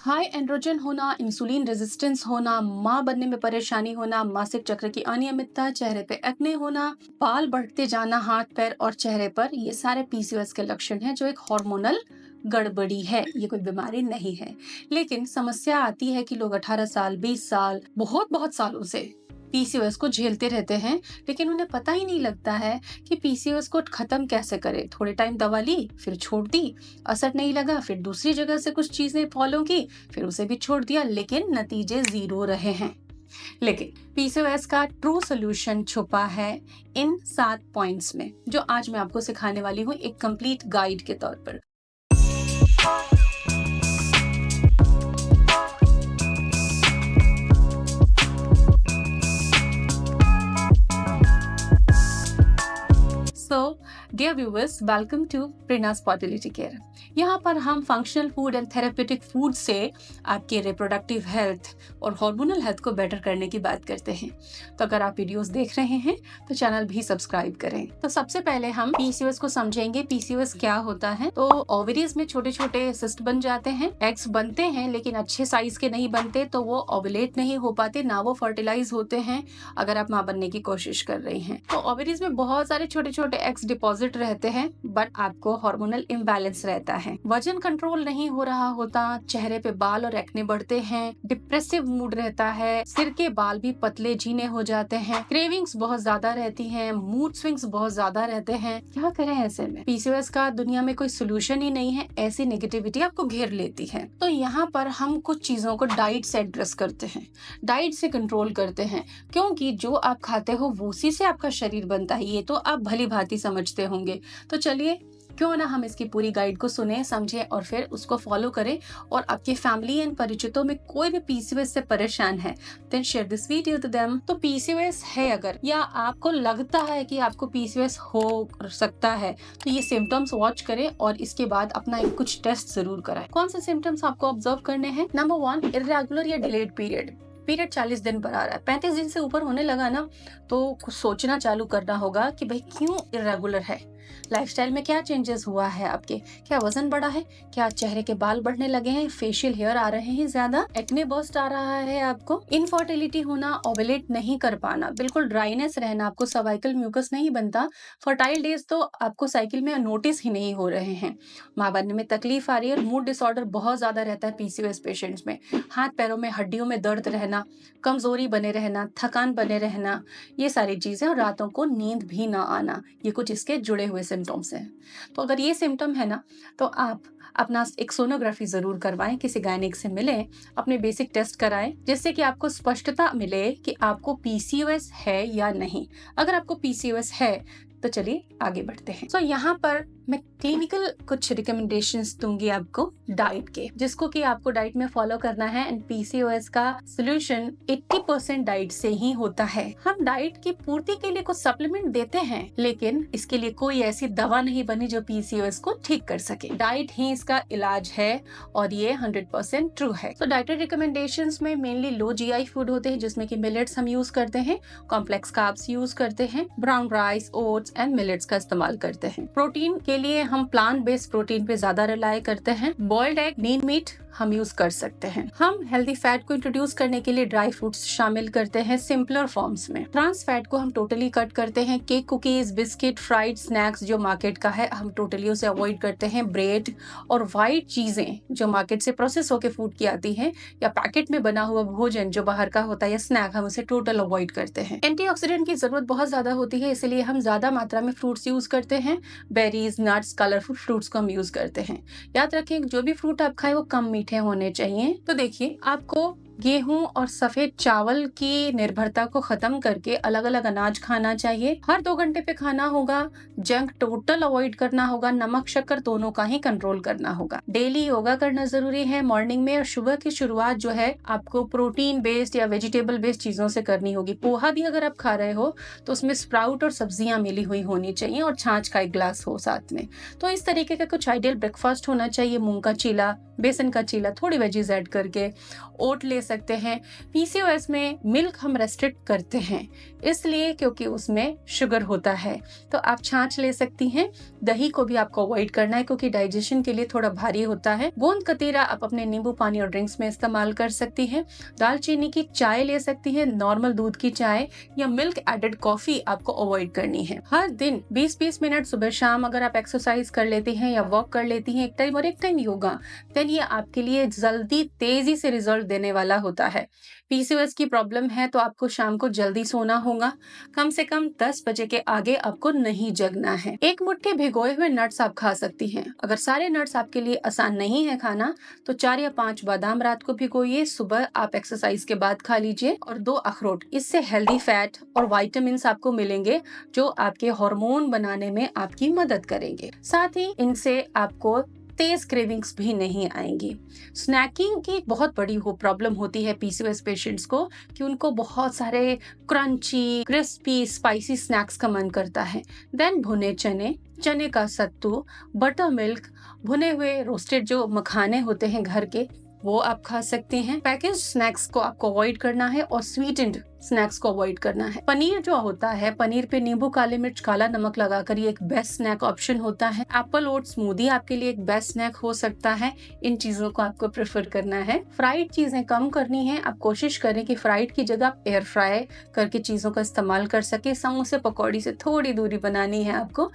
High androgen होना, insulin resistance होना, माँ बनने में परेशानी होना, मासिक चक्र की अनियमितता, चेहरे पे एक्ने होना, बाल बढ़ते जाना हाथ पैर और चेहरे पर, ये सारे पीसीओएस के लक्षण हैं जो एक हार्मोनल गड़बड़ी है। ये कोई बीमारी नहीं है। लेकिन समस्या आती है कि लोग 18 साल 20 साल बहुत बहुत सालों से पीसीओएस को झेलते रहते हैं, लेकिन उन्हें पता ही नहीं लगता है कि पीसीओएस को खत्म कैसे करें। थोड़े टाइम दवा ली, फिर छोड़ दी, असर नहीं लगा, फिर दूसरी जगह से कुछ चीजें फॉलो की, फिर उसे भी छोड़ दिया, लेकिन नतीजे जीरो रहे हैं। लेकिन पीसीओएस का ट्रू सोल्यूशन छुपा है इन 7 पॉइंट्स में, जो आज मैं आपको सिखाने वाली हूँ एक कंप्लीट गाइड के तौर पर। So dear viewers, welcome to Prerna's fertility care. यहाँ पर हम functional food and therapeutic food से आपके रिप्रोडक्टिव हेल्थ और हार्मोनल हेल्थ को बेटर करने की बात करते हैं। तो अगर आप वीडियोस देख रहे हैं तो चैनल भी सब्सक्राइब करें। तो सबसे पहले हम पीसीओएस को समझेंगे। पीसीओएस क्या होता है? तो ओवरीज में छोटे छोटे सिस्ट बन जाते हैं, एग्स बनते हैं लेकिन अच्छे साइज के नहीं बनते, तो वो ओवुलेट नहीं हो पाते, ना वो फर्टिलाइज होते हैं अगर आप माँ बनने की कोशिश कर रही हैं। तो ओवरीज में बहुत सारे छोटे छोटे एग्स डिपॉजिट रहते हैं, बट आपको हार्मोनल इम्बैलेंस रहता है, वजन कंट्रोल नहीं हो रहा होता, चेहरे पे बाल और एक्ने बढ़ते हैं, डिप्रेसिव मूड रहता है, सिर के बाल भी पतले झीने हो जाते हैं, क्रेविंग्स बहुत ज्यादा रहती हैं, मूड स्विंग्स बहुत ज्यादा रहते हैं। क्या करें ऐसे में? पीसीओएस का दुनिया में कोई सोल्यूशन ही नहीं है, ऐसी नेगेटिविटी आपको घेर लेती है। तो यहाँ पर हम कुछ चीजों को डाइट से एड्रेस करते हैं, डाइट से कंट्रोल करते हैं, क्योंकि जो आप खाते हो वो उसी से आपका शरीर बनता है। ये तो आप भली भांति समझते होंगे। तो चलिए, क्यों ना हम इसकी पूरी गाइड को सुने, समझें और फिर उसको फॉलो करें। और आपके फैमिली एंड परिचितों में कोई भी पीसीओएस से परेशान है, then share this video to them. तो पीसीओएस है अगर, या आपको लगता है कि आपको पीसीओएस हो सकता है, तो ये सिम्टम्स वॉच करें और इसके बाद अपना एक कुछ टेस्ट जरूर कराएं। कौन से सिम्टम्स आपको ऑब्जर्व करने हैं? नंबर 1, इर्रेगुलर या डिलेड पीरियड। 40 दिन पर आ रहा है, 35 दिन से ऊपर होने लगा ना, तो कुछ सोचना चालू करना होगा कि भाई क्यों इरेगुलर है। लाइफस्टाइल में क्या चेंजेस हुआ है आपके? क्या वजन बढ़ा है? क्या चेहरे के बाल बढ़ने लगे हैं? फेशियल हेयर आ रहे हैं ज्यादा? एक्ने बर्स्ट आ रहा है आपको? इनफर्टिलिटी होना, ओवुलेट नहीं कर पाना, बिल्कुल ड्राइनेस रहना, आपको सर्वाइकल म्यूकस नहीं बनता, फर्टाइल डेज तो आपको साइकिल में नोटिस ही नहीं हो रहे हैं, माँ बनने में तकलीफ आ रही है, मूड डिसऑर्डर बहुत ज्यादा रहता है पीसीओएस पेशेंट्स में, हाथ पैरों में हड्डियों में दर्द रहना, कमजोरी बने रहना, थकान बने रहना, ये सारी चीजें, और रातों को नींद भी ना आना, ये कुछ इसके जुड़े हुए सिम्टम्स हैं। तो अगर ये सिम्टम है ना, तो आप अपना एक सोनोग्राफी जरूर करवाएं, किसी गायनिक से मिलें, अपने बेसिक टेस्ट कराएं, जिससे कि आपको स्पष्टता मिले कि आपको पीसीओएस है या नहीं। अगर आपको पीसीओएस है तो चलिए आगे बढ़ते हैं। तो यहाँ पर मैं क्लिनिकल कुछ रिकमेंडेशंस दूंगी आपको डाइट के, जिसको कि आपको डाइट में फॉलो करना है। एंड पीसीओएस का सोल्यूशन 80% डाइट से ही होता है। हम डाइट की पूर्ति के लिए कुछ सप्लीमेंट देते हैं, लेकिन इसके लिए कोई ऐसी दवा नहीं बनी जो पीसीओएस को ठीक कर सके। डाइट ही इसका इलाज है और ये 100% ट्रू है। तो डाइटरी रिकमेंडेशंस में मेनली लो जीआई फूड होते हैं, जिसमें कि मिलेट्स हम यूज करते हैं, कॉम्प्लेक्स कार्ब्स यूज करते हैं, brown rice, oats and millets का इस्तेमाल करते हैं। प्रोटीन के लिए हम प्लांट बेस्ड प्रोटीन पे ज्यादा रिलाय करते हैं। बॉइल्ड एग, लीन मीट हम यूज कर सकते हैं। हम हेल्दी फैट को इंट्रोड्यूस करने के लिए ड्राई फ्रूट्स शामिल करते हैं सिंपलर फॉर्म्स में। ट्रांस फैट को हम टोटली कट करते हैं। Cake, cookies, biscuit, fried snacks जो मार्केट का है, हम टोटली उसे अवॉइड करते हैं। ब्रेड और व्हाइट चीजें जो मार्केट से प्रोसेस होकर फूड की आती है, या पैकेट में बना हुआ भोजन जो बाहर का होता है या स्नैक, हम उसे टोटल अवॉइड करते हैं। एंटीऑक्सीडेंट की जरूरत बहुत ज्यादा होती है, इसलिए हम ज्यादा मात्रा में फ्रूट्स यूज करते हैं। बेरीज, नट्स, कलरफुल फ्रूट्स को हम यूज करते हैं। याद रखें, जो भी फ्रूट आप खाएं वो कम मीठे होने चाहिए। तो देखिए, आपको गेहूं और सफेद चावल की निर्भरता को खत्म करके अलग अलग अनाज खाना चाहिए। हर 2 घंटे पे खाना होगा। जंक टोटल अवॉइड करना होगा। नमक शक्कर दोनों का ही कंट्रोल करना होगा। डेली योगा करना जरूरी है मॉर्निंग में, और सुबह की शुरुआत जो है आपको प्रोटीन बेस्ड या वेजिटेबल बेस्ड चीजों से करनी होगी। पोहा भी अगर आप खा रहे हो तो उसमें स्प्राउट और सब्जियां मिली हुई होनी चाहिए, और छाछ का एक ग्लास हो साथ में। तो इस तरीके का कुछ आइडियल ब्रेकफास्ट होना चाहिए। मूंग का चीला, बेसन का चीला, थोड़ी वेजीज ऐड करके, ओट ले सकते हैं। पीसीओएस में मिल्क हम रेस्ट्रिक्ट करते हैं इसलिए क्योंकि उसमें शुगर होता है, तो आप छाछ ले सकती हैं। दही को भी आपको अवॉइड करना है क्योंकि डाइजेशन के लिए थोड़ा भारी होता है। गोंद कतीरा आप अपने नींबू पानी और ड्रिंक्स में इस्तेमाल कर सकती हैं। दालचीनी की चाय ले सकती हैं, नॉर्मल दूध की चाय या मिल्क एडेड कॉफी आपको अवॉइड करनी है। हर दिन 20-20 मिनट सुबह शाम अगर आप एक्सरसाइज कर लेती हैं या वॉक कर लेती हैं एक टाइम और एक टाइम योगा, देन ये आपके लिए जल्दी तेजी से रिजल्ट देने वाला होता है। पीसीओएस की प्रॉब्लम है तो आपको शाम को जल्दी सोना होगा, कम से कम 10 बजे के आगे आपको नहीं जगना है। एक मुट्ठी भिगोए हुए नट्स आप खा सकती हैं। अगर सारे नट्स आपके लिए आसान नहीं है खाना तो 4 या 5 बादाम रात को भिगोइए, सुबह आप एक्सरसाइज के बाद खा लीजिए, और 2 अखरोट। इससे हेल्दी फैट और विटामिन्स आपको मिलेंगे जो आपके हार्मोन बनाने में आपकी मदद करेंगे। साथ ही इनसे आपको तेज क्रेविंग्स भी नहीं आएंगी। स्नैकिंग की बहुत बड़ी वो प्रॉब्लम होती है पीसीओएस पेशेंट्स को कि उनको बहुत सारे क्रंची, क्रिस्पी, स्पाइसी स्नैक्स का मन करता है। देन भुने चने, चने का सत्तू, बटर मिल्क, भुने हुए रोस्टेड जो मखाने होते हैं घर के, वो आप खा सकते हैं। पैकेज स्नैक्स को आपको अवॉइड करना है और स्वीटेंड स्नैक्स को अवॉइड करना है। पनीर जो होता है, पनीर पे नींबू, काले मिर्च, काला नमक लगाकर ये एक बेस्ट स्नैक ऑप्शन होता है। एप्पल ओट स्मूदी आपके लिए एक बेस्ट स्नैक हो सकता है। इन चीजों को आपको प्रेफर करना है। फ्राइड चीजें कम करनी है। आप कोशिश करें कि फ्राइड की जगह आप एयर फ्राई करके चीजों का इस्तेमाल कर सके। समोसे पकौड़ी से थोड़ी दूरी बनानी है आपको।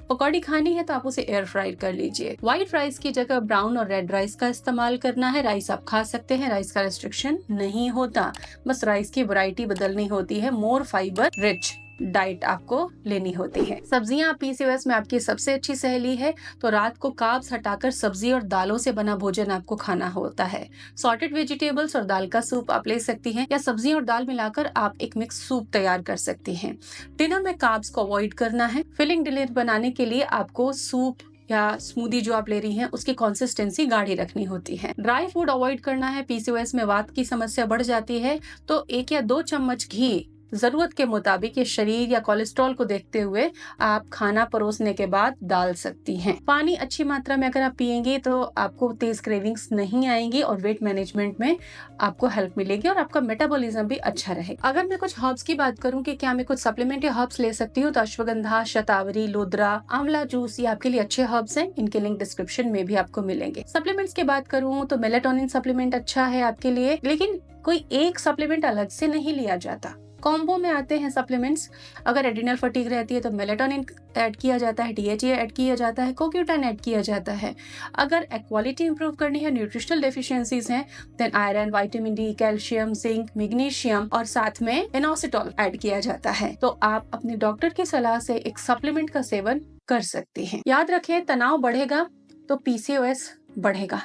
पकौड़ी खानी है तो आप उसे एयर फ्राई कर लीजिए। व्हाइट राइस की जगह ब्राउन और रेड राइस का इस्तेमाल करना है। राइस आप खा सकते हैं, राइस का रेस्ट्रिक्शन नहीं होता, बस राइस की वैरायटी बदलनी होती है। मोर फाइबर रिच डाइट आपको लेनी होती है। सब्जियां पीसीओएस में आपकी सबसे अच्छी सहेली है, तो रात को कार्ब्स हटाकर सब्जी और दालों से बना भोजन आपको खाना होता है। सॉर्टेड वेजिटेबल्स और दाल का सूप आप ले सकती हैं, या सब्जी और दाल मिलाकर आप एक मिक्स सूप तैयार कर सकती हैं। डिनर में कार्ब्स को अवॉइड करना है। फिलिंग डिनर बनाने के लिए आपको सूप या स्मूदी जो आप ले रही हैं उसकी कंसिस्टेंसी गाढ़ी रखनी होती है। ड्राई फूड अवॉइड करना है। पीसीओएस में वात की समस्या बढ़ जाती है, तो 1 या 2 चम्मच घी जरूरत के मुताबिक, ये शरीर या कोलेस्ट्रॉल को देखते हुए आप खाना परोसने के बाद डाल सकती हैं। पानी अच्छी मात्रा में अगर आप पिएंगे तो आपको तेज क्रेविंग्स नहीं आएंगी और वेट मैनेजमेंट में आपको हेल्प मिलेगी और आपका मेटाबॉलिज्म भी अच्छा रहेगा। अगर मैं कुछ हर्ब्स की बात करूं कि क्या मैं कुछ सप्लीमेंट या हर्ब्स ले सकती हूँ, तो अश्वगंधा, शतावरी, लोदरा, आंवला जूस ये आपके लिए अच्छे हर्ब्स हैं। इनके लिंक डिस्क्रिप्शन में भी आपको मिलेंगे। सप्लीमेंट्स की बात करूँ तो मेलेटोनिन सप्लीमेंट अच्छा है आपके लिए, लेकिन कोई एक सप्लीमेंट अलग से नहीं लिया जाता, कॉम्बो में आते हैं सप्लीमेंट्स। अगर एड्रिनल फटीग रहती है तो मेलेटोनिन ऐड किया जाता है, डीएचए ऐड किया जाता है, कोक्यूटाइन ऐड किया जाता है। अगर क्वालिटी इंप्रूव करनी है, न्यूट्रिशनल डेफिशिएंसीज हैं, then iron, vitamin D, calcium, zinc, magnesium और साथ में इनोसिटॉल ऐड किया जाता है। तो आप अपने डॉक्टर की सलाह से एक सप्लीमेंट का सेवन कर सकते हैं। याद रखें, तनाव बढ़ेगा तो पीसीओएस बढ़ेगा।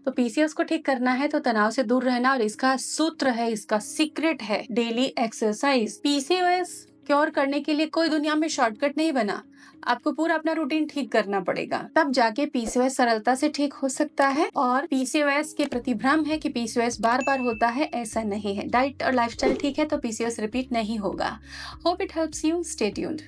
तो पीसीओएस को ठीक करना है तो तनाव से दूर रहना, और इसका सूत्र है, इसका सीक्रेट है डेली एक्सरसाइज। पीसीओएस क्योर करने के लिए कोई दुनिया में शॉर्टकट नहीं बना, आपको पूरा अपना रूटीन ठीक करना पड़ेगा, तब जाके पीसीओएस सरलता से ठीक हो सकता है। और पीसीओएस के प्रति भ्रम है कि पीसीओएस बार बार होता है, ऐसा नहीं है। डाइट और लाइफस्टाइल ठीक है तो पीसीओएस रिपीट नहीं होगा। Hope it helps you. Stay tuned.